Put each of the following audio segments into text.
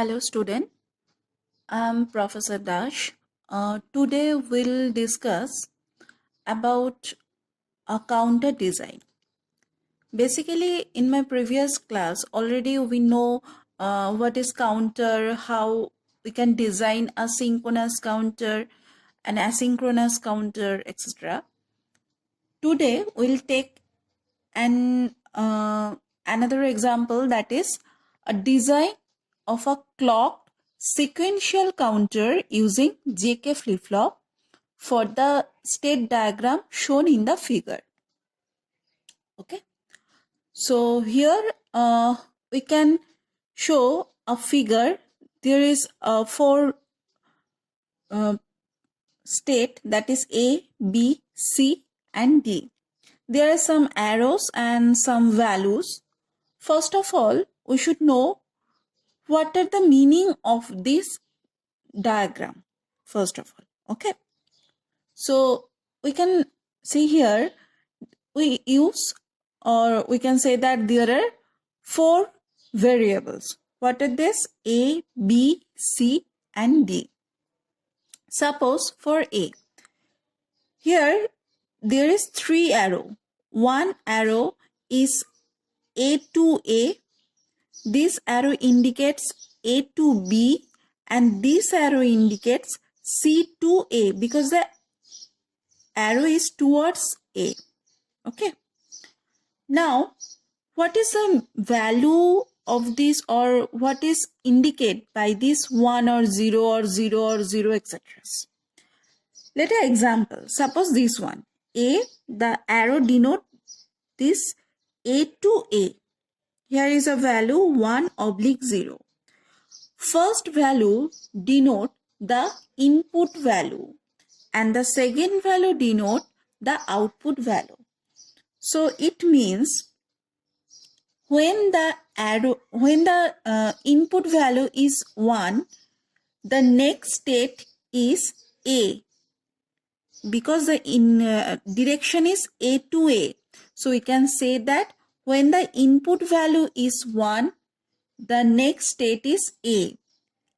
Hello student, I am Professor Dash. Today we'll discuss about a counter design. Basically in my previous class already we know what is counter, how we can design a synchronous counter, an asynchronous counter, etc. Today we'll take another example, that is a design of a clocked sequential counter using JK flip-flop for the state diagram shown in the figure. Okay, so here we can show a figure. There is a four state, that is A, B, C and D. There are some arrows and some values. First of all, we should know what are the meaning of this diagram, first of all. Okay, so we can see here we use, or we can say that there are four variables. What are this? A, B, C and D. Suppose for A, here there is three arrow. One arrow is A to A. This arrow indicates A to B and this arrow indicates C to A because the arrow is towards A. Okay. Now, what is the value of this, or what is indicated by this 1 or 0 or 0 or 0, etc. Let an example. Suppose this one. A, the arrow denote this A to A. Here is a value 1/0. First value denote the input value and the second value denote the output value. So it means when the input value is 1, the next state is A, because the direction is A to A. So we can say that when the input value is 1, the next state is A,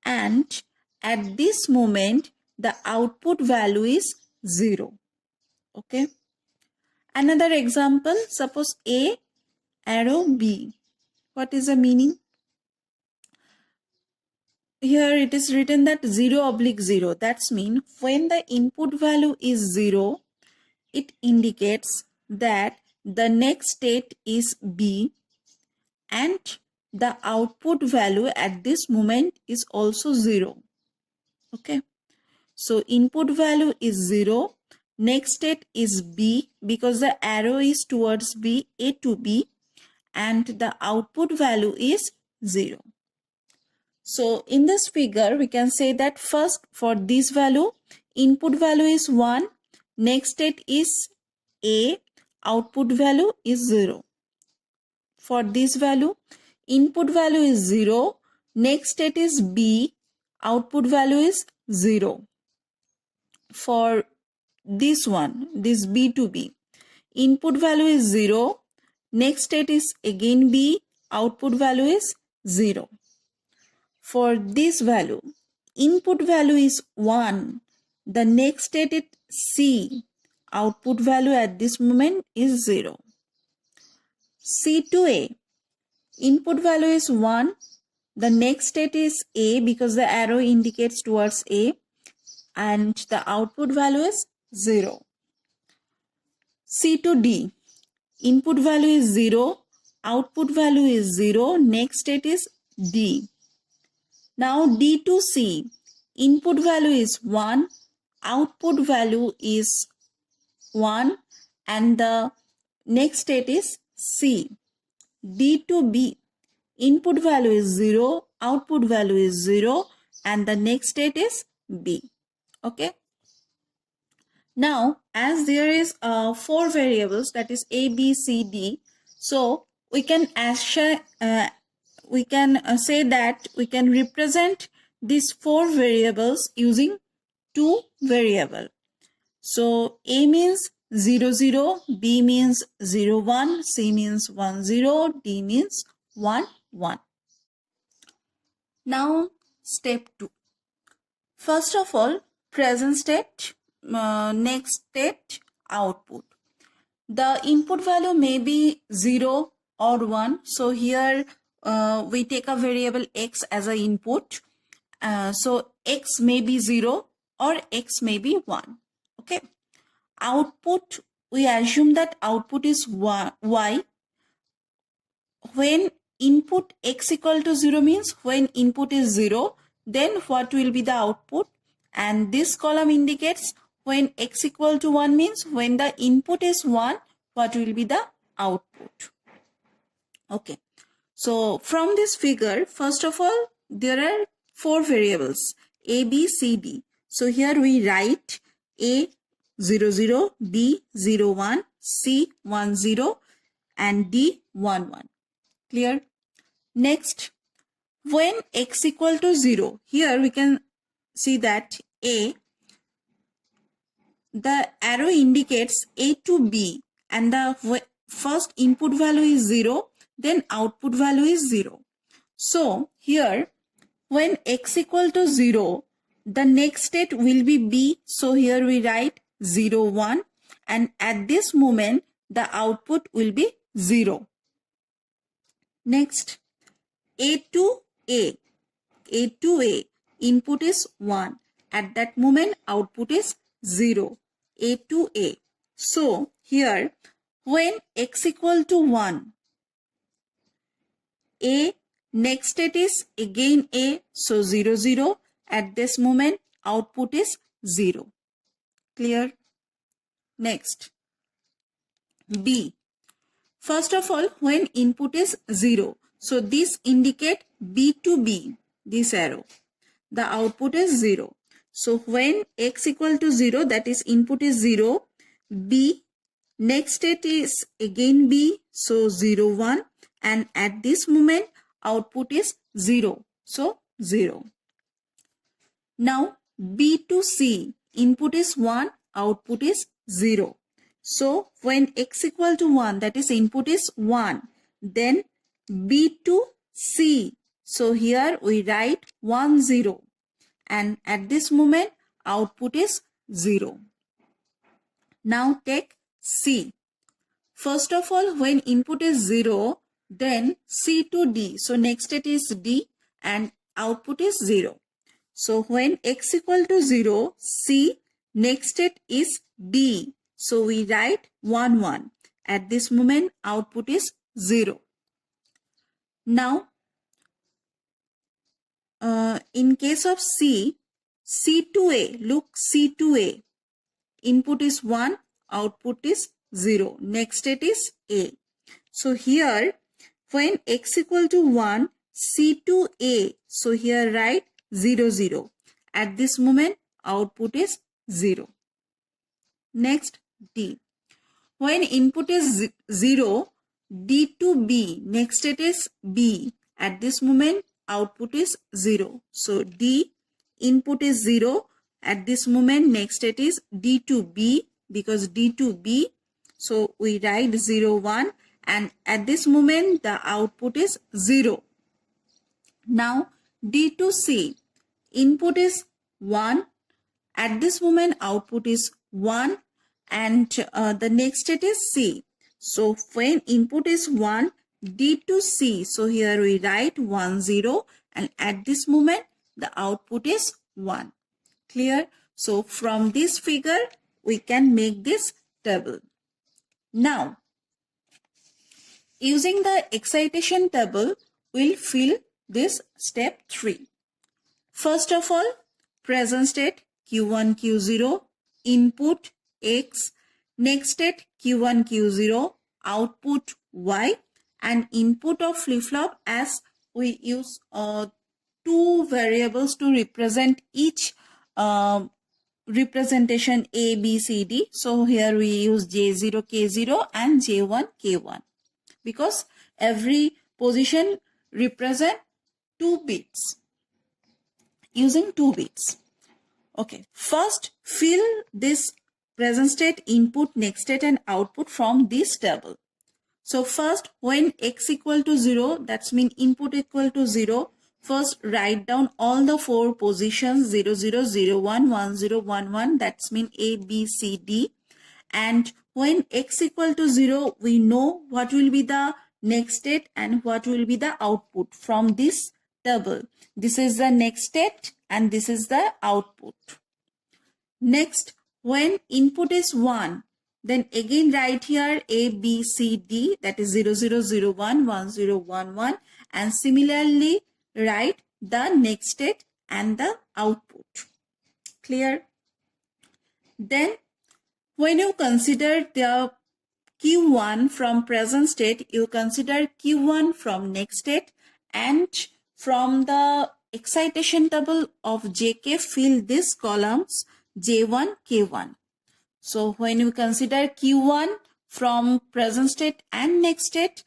and at this moment the output value is 0. Okay. Another example, suppose A, arrow B. What is the meaning? Here it is written that 0/0. That's mean when the input value is 0, it indicates that the next state is B and the output value at this moment is also 0. Okay. So input value is 0. Next state is B because the arrow is towards B, A to B, and the output value is 0. So in this figure, we can say that first for this value, input value is 1, next state is A, output value is 0. For this value, input value is 0, next state is B, output value is 0. For this one, this B to B, input value is 0, next state is again B, output value is 0. For this value, input value is 1, the next state is C, output value at this moment is 0. C to A, input value is 1, the next state is A because the arrow indicates towards A, and the output value is 0. C to D, input value is 0, output value is 0, next state is D. Now D to C, input value is 1, output value is 1, and the next state is C. D to B, input value is 0, output value is 0, and the next state is B. Okay. Now, as there is 4 variables, that is A, B, C, D, so we can say that we can represent these 4 variables using 2 variables. So A means 0, 0, B means 0, 1, C means 1, 0, D means 1, 1. Now step 2. First of all, present state, next state, output. The input value may be 0 or 1. So here we take a variable x as an input. So x may be 0 or x may be 1. Okay. Output, we assume that output is y. When input x equal to 0 means when input is 0, then what will be the output? And this column indicates when x equal to 1 means when the input is 1, what will be the output? Okay. So from this figure, first of all, there are 4 variables, A, B, C, D. So here we write A 0, 0, B 0, 1, C 1, 0 and D 1, 1. Clear? Next, when x equal to 0, here we can see that A, the arrow indicates A to B and the first input value is 0, then output value is 0. So here when x equal to 0, the next state will be B. So here we write 0, 1 and at this moment the output will be 0. Next, A to A. A to A. Input is 1. At that moment, output is 0. A to A. So, here, when x equal to 1, A, next state is again A. So, 0, 0. At this moment, output is 0. Clear? Next, B. First of all, when input is 0, so this indicate B to B, this arrow. The output is 0. So when x equal to 0, that is input is 0, B, next state is again B, so 0, 1 and at this moment output is 0, so 0. Now B to C, input is 1, output is 0. So when x equal to 1, that is input is 1, then B to C. So here we write 1, 0 and at this moment output is 0. Now take C. First of all, when input is 0, then C to D. So next state is D and output is 0. So when x equal to 0, C, next state is D. So we write 1, 1. At this moment, output is 0. Now, in case of C, C to A, look C to A. Input is 1, output is 0. Next state is A. So here, when x equal to 1, C to A. So here write 0, 0. At this moment, output is 0. Next, D. When input is 0, D to B, next state is B. At this moment, output is 0. So, D, input is 0. At this moment, next state is D to B, because D to B. So, we write 0, 1. And at this moment, the output is 0. Now, D to C, input is 1. At this moment, output is 1. And the next state is C. So when input is 1, D to C. So here we write 1, 0. And at this moment, the output is 1. Clear? So from this figure, we can make this table. Now, using the excitation table, we'll fill this step 3. First of all, present state Q1, Q0, input X, next state Q1, Q0, output Y, and input of flip-flop, as we use 2 variables to represent each representation A, B, C, D. So here we use J0, K0 and J1, K1 because every position represent 2 bits using 2 bits. Okay, first fill this present state, input, next state and output from this table. So first, when x equal to 0, that's mean input equal to 0, First, write down all the four positions 0, 0, 0, 1, 1, 0, 1, 1. That's mean A, B, C, D. And when x equal to 0, we know what will be the next state and what will be the output from this table. This is the next state and this is the output. Next, when input is 1, then again write here A, B, C, D, that is 0, 0, 0, 1, 1, 0, 1, 1, and similarly write the next state and the output. Clear? Then when you consider the Q1 from present state, you consider Q1 from next state, and from the excitation table of JK, fill these columns J1, K1. So when you consider Q1 from present state and next state,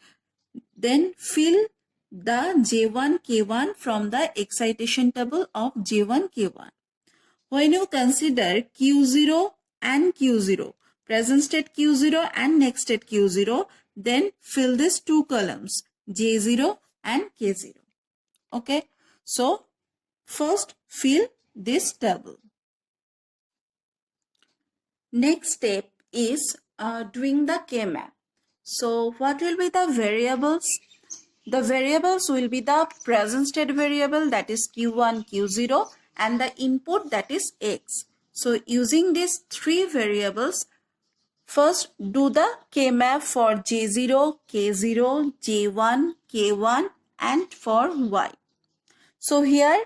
then fill the J1, K1 from the excitation table of J1, K1. When you consider Q0 and Q0, present state Q0 and next state Q0, then fill these two columns J0 and K0. Okay, so first fill this table. Next step is doing the K-map. So what will be the variables? The variables will be the present state variable, that is Q1, Q0, and the input, that is X. So using these three variables, first do the K-map for J0, K0, J1, K1, and for Y. So here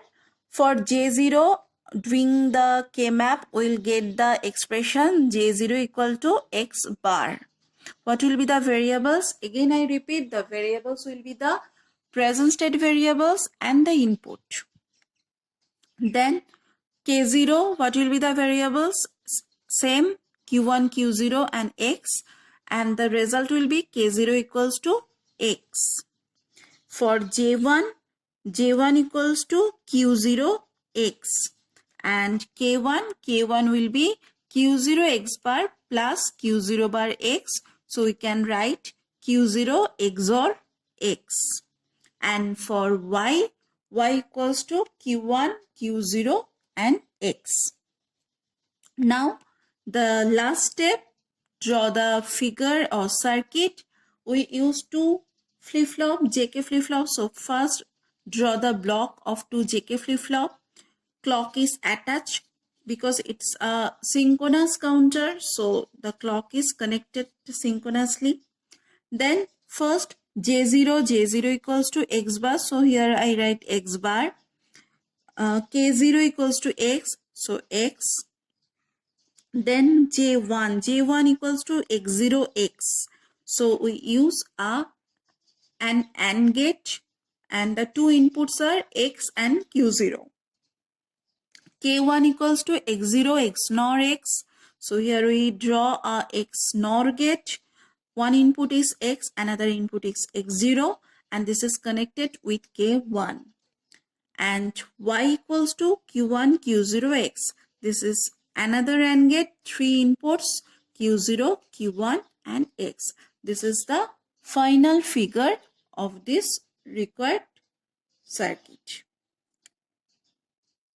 for J0, doing the K-map, we will get the expression J0 equal to X bar. What will be the variables? Again, I repeat, the variables will be the present state variables and the input. Then K0, what will be the variables? Same, Q1, Q0 and X, and the result will be K0 equals to X. For J1, J1 equals to Q0 X, and K1 will be Q0 X bar plus Q0 bar X. So we can write Q0 XOR X. And for Y equals to Q1, Q0 and X. Now the last step, draw the figure or circuit. We use two flip-flop, JK flip-flop. So first draw the block of two JK flip-flop. Clock is attached because it's a synchronous counter, so the clock is connected synchronously. Then first J0 equals to X bar, so here I write X bar. K0 equals to X, so X. Then J1 equals to X0 X, so we use an AND gate, and the two inputs are X and Q0. K1 equals to X0 XNOR X. So here we draw a XNOR gate. One input is X, another input is X0, and this is connected with K1. And Y equals to Q1 Q0 X. This is another AND gate, three inputs Q0, Q1 and X. This is the final figure of this required circuit.